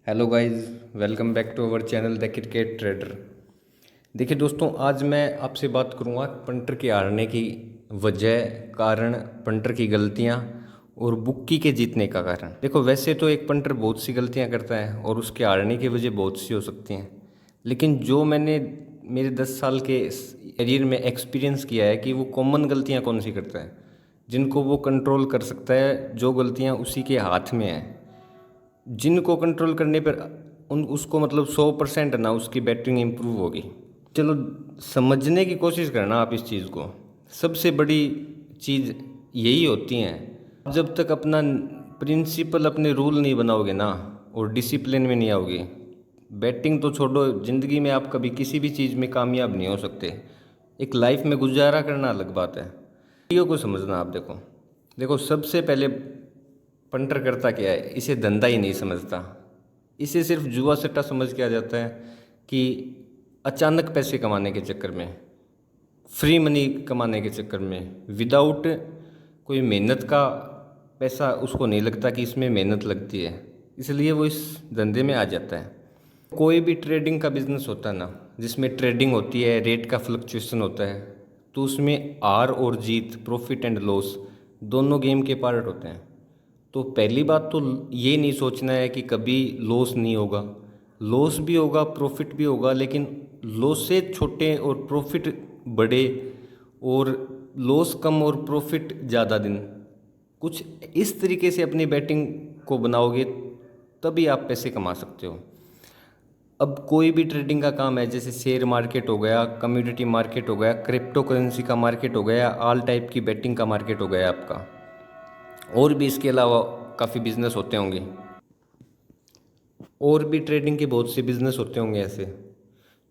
Hello guys, welcome back to our channel the cricket trader. देखिए दोस्तों, आज मैं आपसे बात करूंगा पंटर के हारने की वजह, कारण, पंटर की गलतियां और बुक्की के जीतने का कारण। देखो, वैसे तो एक पंटर बहुत सी गलतियां करता है और उसके हारने की वजह बहुत सी हो सकती हैं, लेकिन जो मैंने मेरे 10 साल के करियर में एक्सपीरियंस किया है कि वो कॉमन गलतियां कौन सी करता है जिनको वो कंट्रोल कर सकता है, जो गलतियां उसी के हाथ में हैं, जिनको कंट्रोल करने पर उन उसको मतलब 100% ना उसकी बैटिंग इम्प्रूव होगी। चलो समझने की कोशिश करना आप इस चीज़ को। सबसे बड़ी चीज़ यही होती है, जब तक अपना प्रिंसिपल, अपने रूल नहीं बनाओगे ना और डिसिप्लिन में नहीं आओगे, बैटिंग तो छोड़ो, ज़िंदगी में आप कभी किसी भी चीज़ में कामयाब नहीं हो सकते। एक लाइफ में गुजारा करना अलग बात है। वीडियो को समझना आप। देखो देखो सबसे पहले पंटर करता क्या है, इसे धंधा ही नहीं समझता। इसे सिर्फ जुआ सट्टा समझ के आ जाता है कि अचानक पैसे कमाने के चक्कर में, फ्री मनी कमाने के चक्कर में, विदाउट कोई मेहनत का पैसा उसको नहीं लगता कि इसमें मेहनत लगती है, इसलिए वो इस धंधे में आ जाता है। कोई भी ट्रेडिंग का बिजनेस होता है ना, जिसमें ट्रेडिंग होती है, रेट का फ्लक्चुएशन होता है, तो उसमें हार और जीत, प्रॉफिट एंड लॉस दोनों गेम के पार्ट होते हैं। तो पहली बात तो ये नहीं सोचना है कि कभी लॉस नहीं होगा। लॉस भी होगा, प्रॉफिट भी होगा, लेकिन लॉस से छोटे और प्रॉफिट बड़े, और लॉस कम और प्रॉफिट ज़्यादा दिन। कुछ इस तरीके से अपनी बैटिंग को बनाओगे तभी आप पैसे कमा सकते हो। अब कोई भी ट्रेडिंग का काम है, जैसे शेयर मार्केट हो गया, कम्युनिटी मार्केट हो गया, क्रिप्टो करेंसी का मार्केट हो गया, ऑल टाइप की बैटिंग का मार्केट हो गया आपका, और भी इसके अलावा काफ़ी बिजनेस होते होंगे, और भी ट्रेडिंग के बहुत से बिजनेस होते होंगे ऐसे।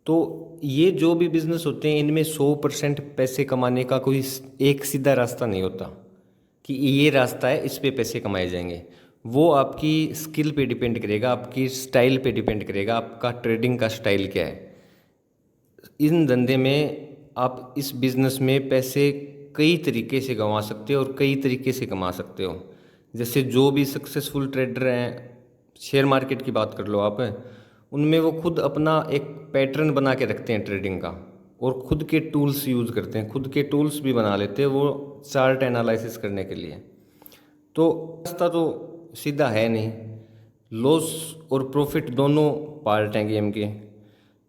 तो ये जो भी बिजनेस होते हैं, इनमें 100% पैसे कमाने का कोई एक सीधा रास्ता नहीं होता कि ये रास्ता है, इस पे पैसे कमाए जाएंगे। वो आपकी स्किल पे डिपेंड करेगा, आपकी स्टाइल पे डिपेंड करेगा, आपका ट्रेडिंग का स्टाइल क्या है। इन धंधे में, आप इस बिज़नेस में पैसे कई तरीके से कमा सकते हो और कई तरीके से कमा सकते हो। जैसे जो भी सक्सेसफुल ट्रेडर हैं, शेयर मार्केट की बात कर लो आप, उनमें वो खुद अपना एक पैटर्न बना के रखते हैं ट्रेडिंग का, और खुद के टूल्स यूज़ करते हैं, खुद के टूल्स भी बना लेते हैं वो चार्ट एनालिसिस करने के लिए। तो रास्ता तो सीधा है नहीं, लॉस और प्रॉफिट दोनों पार्ट हैं गेम के।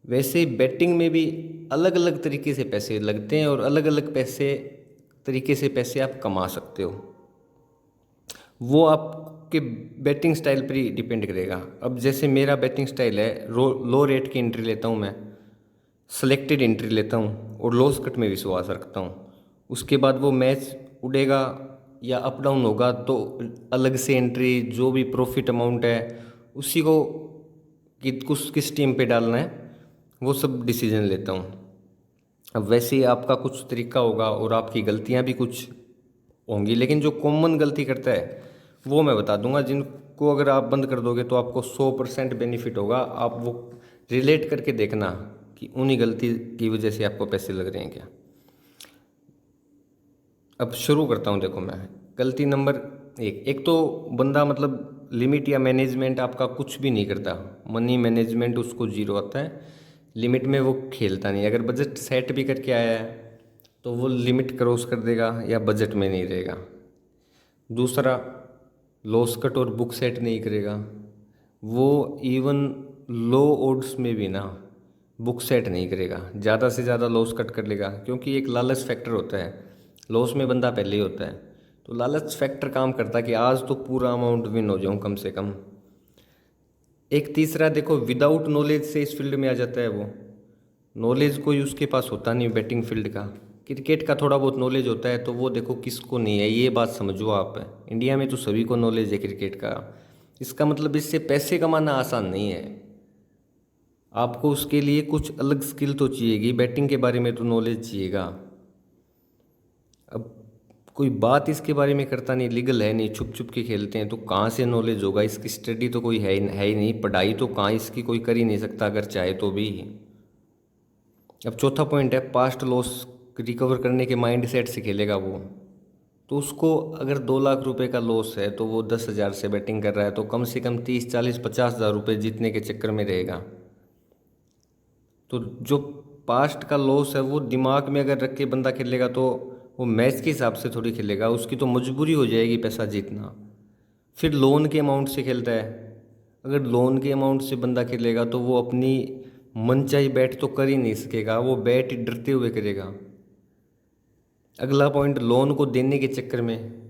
वैसे ही बैटिंग में भी अलग अलग तरीके से पैसे लगते हैं और अलग अलग तरीके से पैसे आप कमा सकते हो। वो आपके बैटिंग स्टाइल पर ही डिपेंड करेगा। अब जैसे मेरा बैटिंग स्टाइल है, लो रेट की एंट्री लेता हूँ मैं, सेलेक्टेड एंट्री लेता हूँ और लॉस कट में विश्वास रखता हूँ। उसके बाद वो मैच उड़ेगा या अप डाउन होगा तो अलग से एंट्री, जो भी प्रॉफिट अमाउंट है उसी को कि किस टीम पे डालना है, वो सब डिसीजन लेता हूँ। अब वैसे ही आपका कुछ तरीका होगा और आपकी गलतियाँ भी कुछ होंगी, लेकिन जो कॉमन गलती करता है वो मैं बता दूंगा, जिनको अगर आप बंद कर दोगे तो आपको 100% बेनिफिट होगा। आप वो रिलेट करके देखना कि उन्हीं गलती की वजह से आपको पैसे लग रहे हैं क्या। अब शुरू करता हूँ। देखो, मैं गलती नंबर एक तो बंदा मतलब लिमिट या मैनेजमेंट आपका कुछ भी नहीं करता। मनी मैनेजमेंट उसको जीरो आता है, लिमिट में वो खेलता नहीं। अगर बजट सेट भी करके आया है तो वो लिमिट क्रॉस कर देगा या बजट में नहीं रहेगा। दूसरा, लॉस कट और बुक सेट नहीं करेगा। वो इवन लो ओड्स में भी ना बुक सेट नहीं करेगा, ज़्यादा से ज़्यादा लॉस कट कर लेगा, क्योंकि एक लालच फैक्टर होता है। लॉस में बंदा पहले ही होता है, तो लालच फैक्टर काम करता है कि आज तो पूरा अमाउंट विन हो जाऊँ कम से कम। एक तीसरा, देखो, विदाउट नॉलेज से इस फील्ड में आ जाता है वो। नॉलेज कोई उसके पास होता नहीं बैटिंग फील्ड का। क्रिकेट का थोड़ा बहुत नॉलेज होता है, तो वो देखो किसको नहीं है, ये बात समझो आप। इंडिया में तो सभी को नॉलेज है क्रिकेट का। इसका मतलब इससे पैसे कमाना आसान नहीं है। आपको उसके लिए कुछ अलग स्किल तो चाहिएगी, बैटिंग के बारे में तो नॉलेज चाहिएगा। अब कोई बात इसके बारे में करता नहीं, लीगल है नहीं, छुप छुप के खेलते हैं, तो कहाँ से नॉलेज होगा। इसकी स्टडी तो कोई है ही नहीं, पढ़ाई तो कहाँ इसकी कोई कर ही नहीं सकता अगर चाहे तो भी। अब चौथा पॉइंट है, पास्ट लॉस रिकवर करने के माइंड सेट से खेलेगा वो। तो उसको अगर 2 लाख रुपए का लॉस है तो वो 10,000 से बैटिंग कर रहा है, तो कम से कम 30, 40, 50 हज़ार रुपये जीतने के चक्कर में रहेगा। तो जो पास्ट का लॉस है वो दिमाग में अगर रख के बंदा खेलेगा तो वो मैच के हिसाब से थोड़ी खेलेगा, उसकी तो मजबूरी हो जाएगी पैसा जीतना। फिर लोन के अमाउंट से खेलता है, अगर लोन के अमाउंट से बंदा खेलेगा तो वो अपनी मनचाही बैट तो कर ही नहीं सकेगा, वो बैट डरते हुए करेगा। अगला पॉइंट, लोन को देने के चक्कर में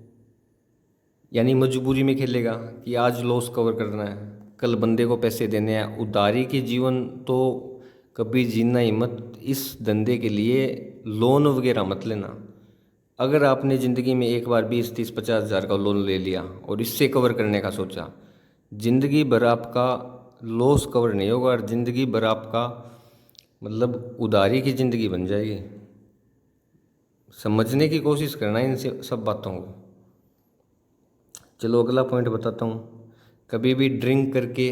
यानी मजबूरी में खेलेगा कि आज लॉस कवर करना है, कल बंदे को पैसे देने हैं। उधारी के जीवन तो कभी जीना ही मत, इस धंधे के लिए लोन वगैरह मत लेना। अगर आपने ज़िंदगी में एक बार 20, 30, 50 हज़ार का लोन ले लिया और इससे कवर करने का सोचा, ज़िंदगी भर आपका लॉस कवर नहीं होगा और ज़िंदगी भर आपका मतलब उधारी की ज़िंदगी बन जाएगी। समझने की कोशिश करना इन सब बातों को। चलो अगला पॉइंट बताता हूँ। कभी भी ड्रिंक करके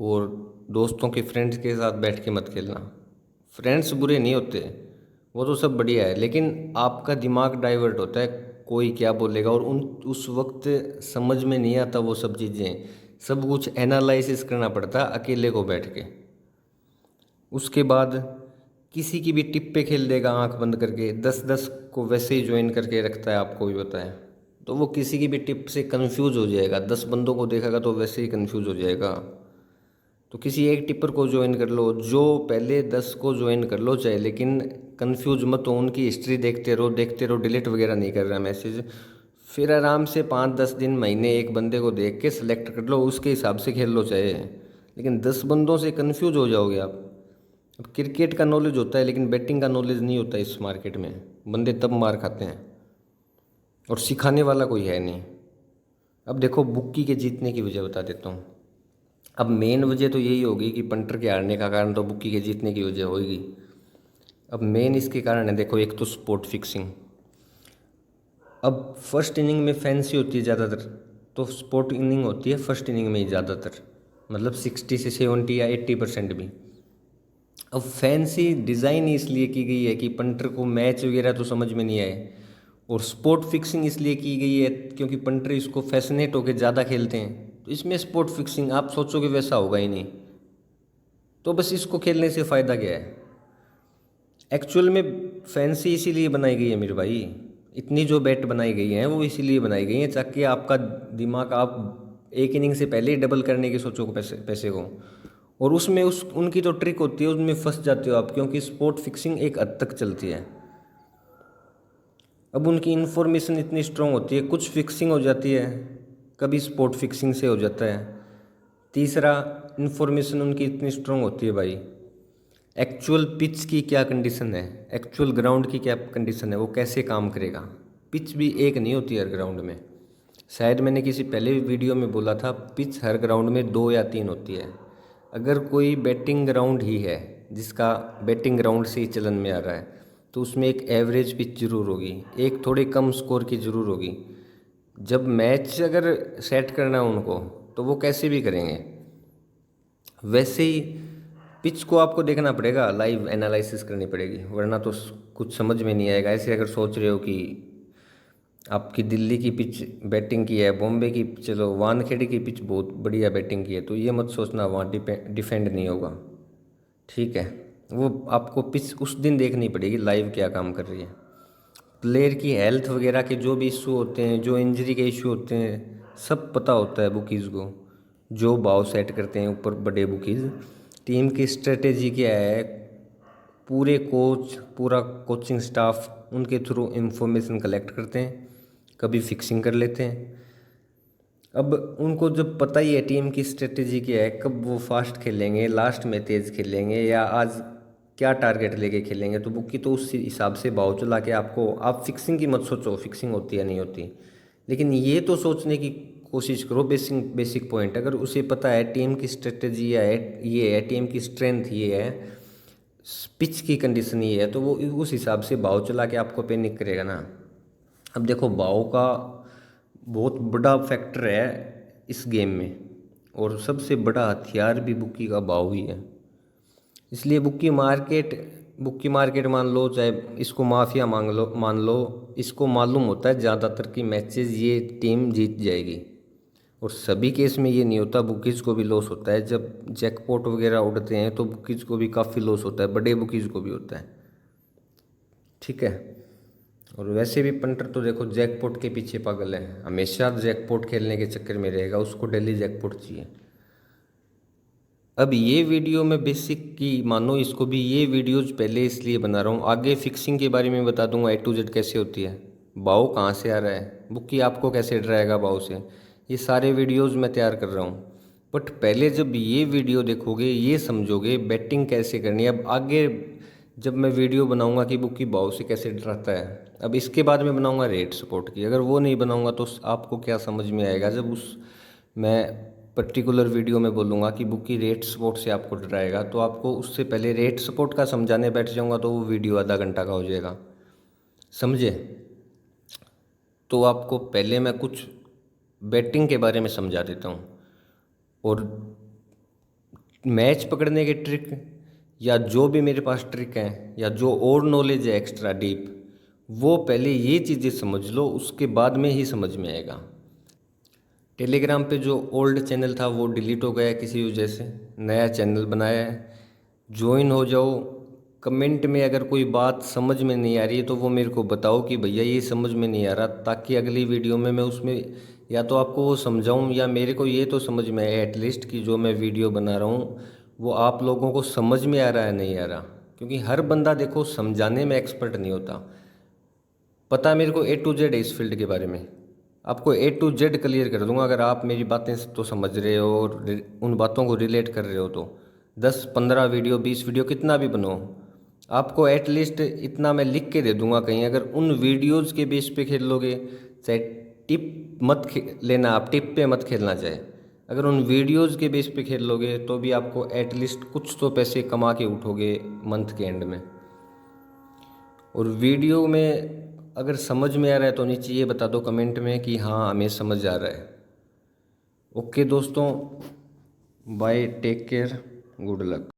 और दोस्तों के फ्रेंड्स के साथ बैठ के मत खेलना। फ्रेंड्स बुरे नहीं होते, वो तो सब बढ़िया है, लेकिन आपका दिमाग डाइवर्ट होता है, कोई क्या बोलेगा, और उस वक्त समझ में नहीं आता वो सब चीज़ें, सब कुछ एनालिसिस करना पड़ता है अकेले को बैठ के। उसके बाद किसी की भी टिप पे खेल देगा आंख बंद करके, 10-10 को वैसे ही ज्वाइन करके रखता है, आपको भी पता है। तो वो किसी की भी टिप से कंफ्यूज हो जाएगा, 10 बंदों को देखेगा तो वैसे ही कंफ्यूज हो जाएगा। तो किसी एक टिपर को ज्वाइन कर लो, जो पहले 10 को ज्वाइन कर लो चाहे, लेकिन कंफ्यूज मत हो, उनकी हिस्ट्री देखते रहो, डिलीट वगैरह नहीं कर रहा मैसेज। फिर आराम से 5-10 दिन, महीने एक बंदे को देख के सिलेक्ट कर लो, उसके हिसाब से खेल लो चाहे, लेकिन 10 बंदों से कंफ्यूज हो जाओगे आप। अब क्रिकेट का नॉलेज होता है लेकिन बैटिंग का नॉलेज नहीं होता इस मार्केट में, बंदे तब मार खाते हैं और सिखाने वाला कोई है नहीं। अब देखो बुक्की के जीतने की वजह बता देता हूँ। अब मेन वजह तो यही होगी कि पंटर के हारने का कारण तो बुक्की के जीतने की वजह होगी। अब मेन इसके कारण है, देखो एक तो स्पॉट फिक्सिंग। अब फर्स्ट इनिंग में फैंसी होती है ज़्यादातर, तो स्पॉट इनिंग होती है फर्स्ट इनिंग में ही ज़्यादातर, मतलब 60 से 70 या 80% भी। अब फैंसी डिज़ाइन इसलिए की गई है कि पंटर को मैच वगैरह तो समझ में नहीं आए, और स्पॉट फिक्सिंग इसलिए की गई है क्योंकि पंटर इसको फैसिनेट होकर ज़्यादा खेलते हैं। तो इसमें स्पॉट फिक्सिंग आप सोचोगे वैसा होगा ही नहीं, तो बस इसको खेलने से फ़ायदा क्या है। एक्चुअल में फैंसी इसीलिए बनाई गई है मेरे भाई, इतनी जो बैट बनाई गई हैं वो इसीलिए बनाई गई हैं ताकि आपका दिमाग, आप एक इनिंग से पहले ही डबल करने की सोचो पैसे को, और उसमें उनकी जो ट्रिक होती है उसमें फंस जाते हो आप, क्योंकि स्पॉट फिक्सिंग एक हद तक चलती है। अब उनकी इन्फॉर्मेशन इतनी स्ट्रांग होती है, कुछ फिक्सिंग हो जाती है, कभी स्पॉट फिक्सिंग से हो जाता है। तीसरा, इन्फॉर्मेशन उनकी इतनी स्ट्रांग होती है भाई, एक्चुअल पिच की क्या कंडीशन है, एक्चुअल ग्राउंड की क्या कंडीशन है, वो कैसे काम करेगा। पिच भी एक नहीं होती हर ग्राउंड में, शायद मैंने किसी पहले वीडियो में बोला था, पिच हर ग्राउंड में 2 या 3 होती है। अगर कोई बैटिंग ग्राउंड ही है जिसका बैटिंग ग्राउंड से ही चलन में आ रहा है, तो उसमें एक एवरेज पिच ज़रूर होगी, एक थोड़े कम स्कोर की ज़रूर होगी। जब मैच अगर सेट करना है उनको तो वो कैसे भी करेंगे। वैसे ही पिच को आपको देखना पड़ेगा, लाइव एनालिसिस करनी पड़ेगी, वरना तो कुछ समझ में नहीं आएगा। ऐसे अगर सोच रहे हो कि आपकी दिल्ली की पिच बैटिंग की है, बॉम्बे की, चलो वानखेड़े की पिच बहुत बढ़िया बैटिंग की है, तो ये मत सोचना वहाँ डिफेंड नहीं होगा, ठीक है। वो आपको पिच उस दिन देखनी पड़ेगी लाइव क्या काम कर रही है। प्लेयर की हेल्थ वगैरह के जो भी इशू होते हैं, जो इंजरी के इशू होते हैं, सब पता होता है बुकीज़ को, जो भाव सेट करते हैं ऊपर बड़े बुकीज़। टीम की स्ट्रेटेजी क्या है, पूरे कोच, पूरा कोचिंग स्टाफ उनके थ्रू इंफॉर्मेशन कलेक्ट करते हैं, कभी फिक्सिंग कर लेते हैं। अब उनको जब पता ही है टीम की स्ट्रेटेजी क्या है, कब वो फास्ट खेलेंगे, लास्ट में तेज़ खेलेंगे, या आज क्या टारगेट लेके खेलेंगे, तो बुक की तो उस हिसाब से भाव चला के आपको, आप फिक्सिंग की मत सोचो फिक्सिंग होती है नहीं होती, लेकिन ये तो सोचने की कोशिश करो बेसिक पॉइंट। अगर उसे पता है टीम की स्ट्रेटेजी ये है, टीम की स्ट्रेंथ ये है, पिच की कंडीशन ये है, तो वो उस हिसाब से भाव चला के आपको पैनिक करेगा ना। अब देखो भाव का बहुत बड़ा फैक्टर है इस गेम में, और सबसे बड़ा हथियार भी बुक्की का भाव ही है। इसलिए बुक्की मार्केट बुक की मार्केट मान लो, चाहे इसको माफिया मान लो, इसको मालूम होता है ज़्यादातर की मैचेस ये टीम जीत जाएगी। और सभी केस में ये नहीं होता, बुकीज़ को भी लॉस होता है। जब जैकपॉट वगैरह उड़ते हैं तो बुकीज़ को भी काफ़ी लॉस होता है, बड़े बुकीज़ को भी होता है। ठीक है। और वैसे भी पंटर तो देखो जैकपॉट के पीछे पागल है, हमेशा जैकपॉट खेलने के चक्कर में रहेगा, उसको डेली जैकपॉट चाहिए। अब ये वीडियो मैं बेसिक की मानो इसको भी, ये वीडियोज पहले इसलिए बना रहा हूँ, आगे फिक्सिंग के बारे में बता दूंगा, A to Z कैसे होती है, भाव कहाँ से आ रहा है, बुक की आपको कैसे डराएगा भाव से, ये सारे वीडियोस मैं तैयार कर रहा हूँ। बट पहले जब ये वीडियो देखोगे ये समझोगे बैटिंग कैसे करनी है। अब आगे जब मैं वीडियो बनाऊंगा कि बुक की भाव से कैसे डराता है, अब इसके बाद में बनाऊंगा रेट सपोर्ट की। अगर वो नहीं बनाऊंगा तो आपको क्या समझ में आएगा जब उस मैं पर्टिकुलर वीडियो में बोलूँगा कि बुक की रेट सपोर्ट से आपको डराएगा, तो आपको उससे पहले रेट सपोर्ट का समझाने बैठ जाऊँगा तो वो वीडियो आधा घंटा का हो जाएगा, समझे। तो आपको पहले मैं कुछ बैटिंग के बारे में समझा देता हूँ, और मैच पकड़ने के ट्रिक या जो भी मेरे पास ट्रिक हैं या जो और नॉलेज है एक्स्ट्रा डीप, वो पहले ये चीज़ें समझ लो, उसके बाद में ही समझ में आएगा। टेलीग्राम पे जो ओल्ड चैनल था वो डिलीट हो गया किसी वजह से, नया चैनल बनाया है, ज्वाइन हो जाओ। कमेंट में अगर कोई बात समझ में नहीं आ रही है तो वो मेरे को बताओ कि भैया ये समझ में नहीं आ रहा, ताकि अगली वीडियो में मैं उसमें या तो आपको वो समझाऊं या मेरे को ये तो समझ में आए एटलीस्ट कि जो मैं वीडियो बना रहा हूँ वो आप लोगों को समझ में आ रहा है नहीं आ रहा। क्योंकि हर बंदा देखो समझाने में एक्सपर्ट नहीं होता। पता है मेरे को A to Z है इस फील्ड के बारे में, आपको A to Z क्लियर कर दूंगा अगर आप मेरी बातें तो समझ रहे हो और उन बातों को रिलेट कर रहे हो तो। 10-15 वीडियो 20 वीडियो कितना भी बनो, आपको एटलीस्ट इतना मैं लिख के दे दूंगा कहीं, अगर उन वीडियोज़ के बेस पे खेल लोगे, चाहे टिप मत लेना, आप टिप पे मत खेलना चाहे, अगर उन वीडियोज़ के बेस पे खेल लोगे तो भी आपको एटलीस्ट कुछ तो पैसे कमा के उठोगे मंथ के एंड में। और वीडियो में अगर समझ में आ रहा है तो नीचे ये बता दो कमेंट में कि हाँ हमें समझ आ रहा है। ओके दोस्तों, bye, take care, good luck.